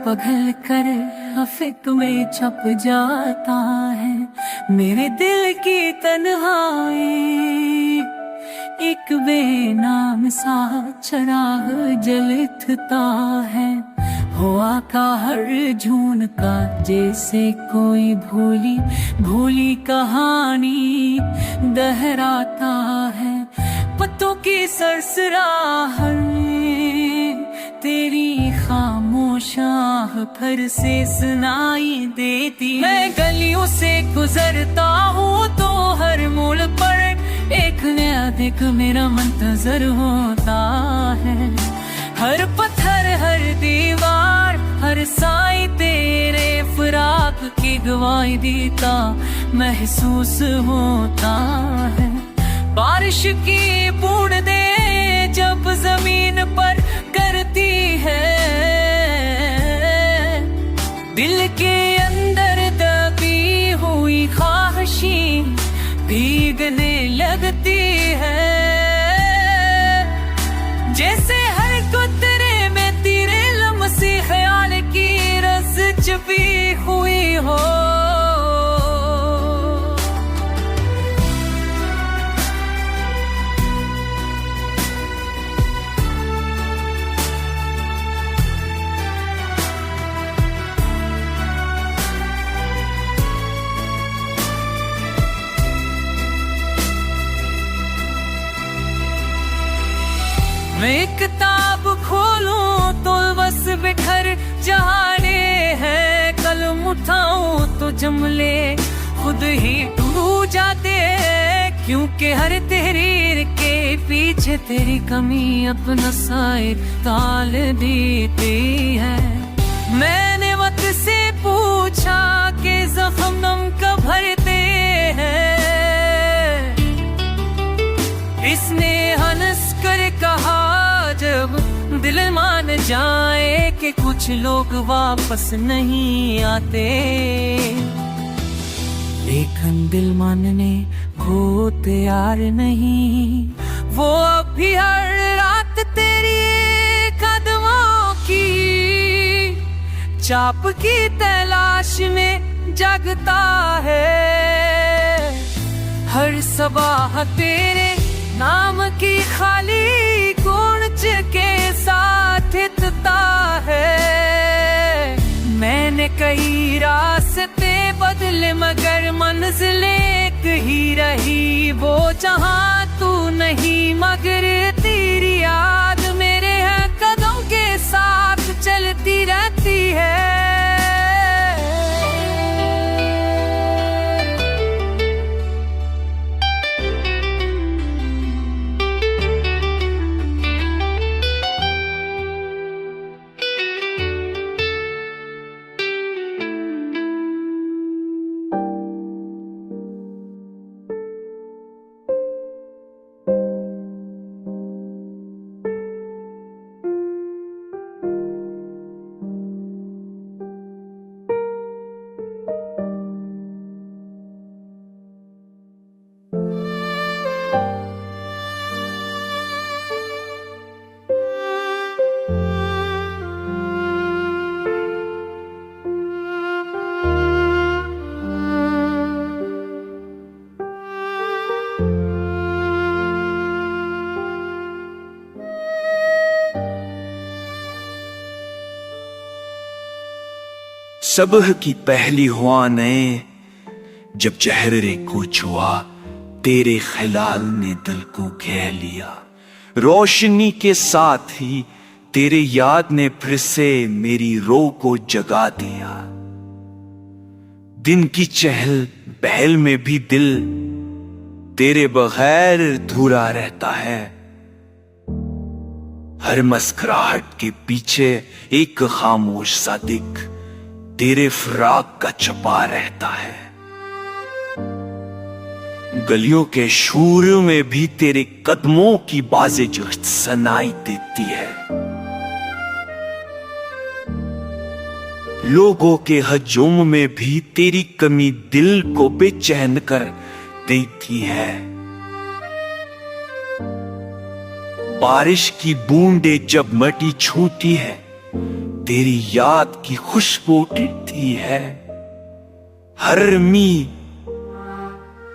पिघल कर अफिक में छप जाता है। मेरे दिल की तन्हाई एक बेनाम सा चराग जलता है। हवा का हर झोंका जैसे कोई भूली भूली कहानी दोहराता है। पत्तों की सरसराहट तेरी खामोश आह फिर से सुनाई देती। मैं गलियों से गुजरता हूँ तो हर मोड़ पर एक नया दिख मेरा मंतजर होता है। हर पत्थर हर दीवार हर साई तेरे फराक की गवाही देता महसूस होता है। बारिश की बूंदें जब जमीन पर करती है, दिल के अंदर दबी हुई ख्वाहिशें भीगने लगती है। जैसे हर कुतरे में तेरे लम्से ख्याल की रस छुपी हुई हो। मैं किताब खोलूं तो बस बिखर जहाने हैं। कलम उठाऊं तो जुमले खुद ही टूट जाते हैं। क्योंकि हर तहरीर के पीछे तेरी कमी अपना शायर ताल देती है। मैंने वक्त से पूछा कि जख्म नम कब भरते हैं। इसने हंस कर कहा जब दिल मान जाए कि कुछ लोग वापस नहीं आते। लेकिन दिल मानने को तैयार नहीं। वो अब भी हर रात तेरी कदमों की चाप की तलाश में जगता है। हर सबाह तेरे नाम की खाली गुंज के साथ इतना है। मैंने कई रास्ते बदले मगर मंजिल एक ही रही। वो जहां तू नहीं मगर तेरी याद मेरे है कदम के साथ चलती रहती है। सबह की पहली हुआ ने जब चेहरे को छुआ, तेरे ख्याल ने दिल को घेर लिया। रोशनी के साथ ही तेरे याद ने फिर से मेरी रूह को जगा दिया। दिन की चहल पहल में भी दिल तेरे बगैर अधूरा रहता है। हर मुस्कुराहट के पीछे एक खामोश सा दिख तेरे फराक का छुपा रहता है। गलियों के शोर में भी तेरे कदमों की बाजें जो सुनाई देती है। लोगों के हजूम में भी तेरी कमी दिल को बेचैन कर देती है। बारिश की बूंदें जब मिट्टी छूती है, तेरी याद की खुशबू उठती है।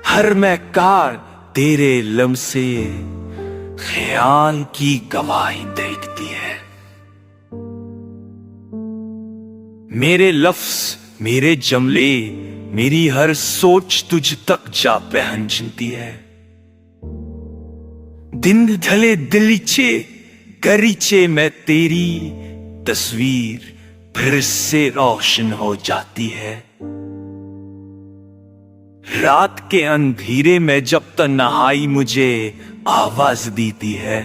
हर महकार तेरे लम्से ख्याल की गवाही देखती है। मेरे लफ्ज, मेरे जमले, मेरी हर सोच तुझ तक जा पहुंचती है। दिन ढले दिलीचे गरीचे में तेरी तस्वीर फिर से रोशन हो जाती है। रात के अंधेरे में जब तन्हाई मुझे आवाज देती है,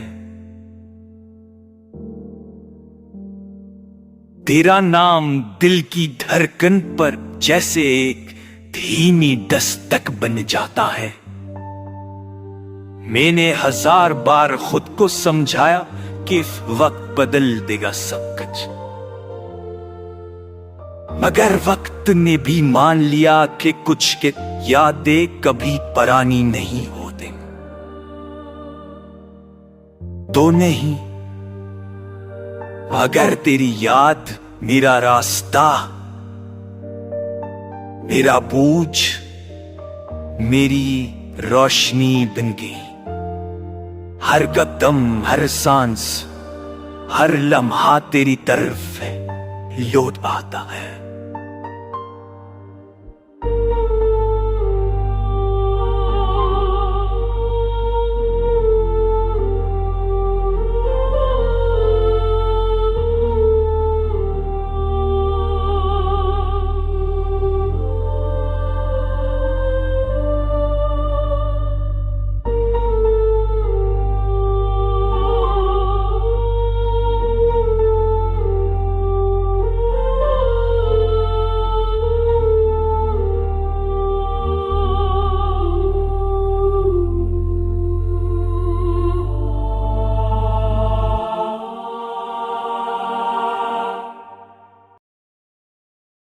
तेरा नाम दिल की धड़कन पर जैसे एक धीमी दस्तक बन जाता है। मैंने 1000 बार खुद को समझाया कि वक्त बदल देगा सब कुछ, मगर वक्त ने भी मान लिया कि कुछ के यादें कभी पुरानी नहीं होते। तो नहीं, अगर तेरी याद मेरा रास्ता, मेरा बोझ, मेरी रोशनी बन गई। हर कदम, हर सांस, हर लम्हा तेरी तरफ लौट आता है।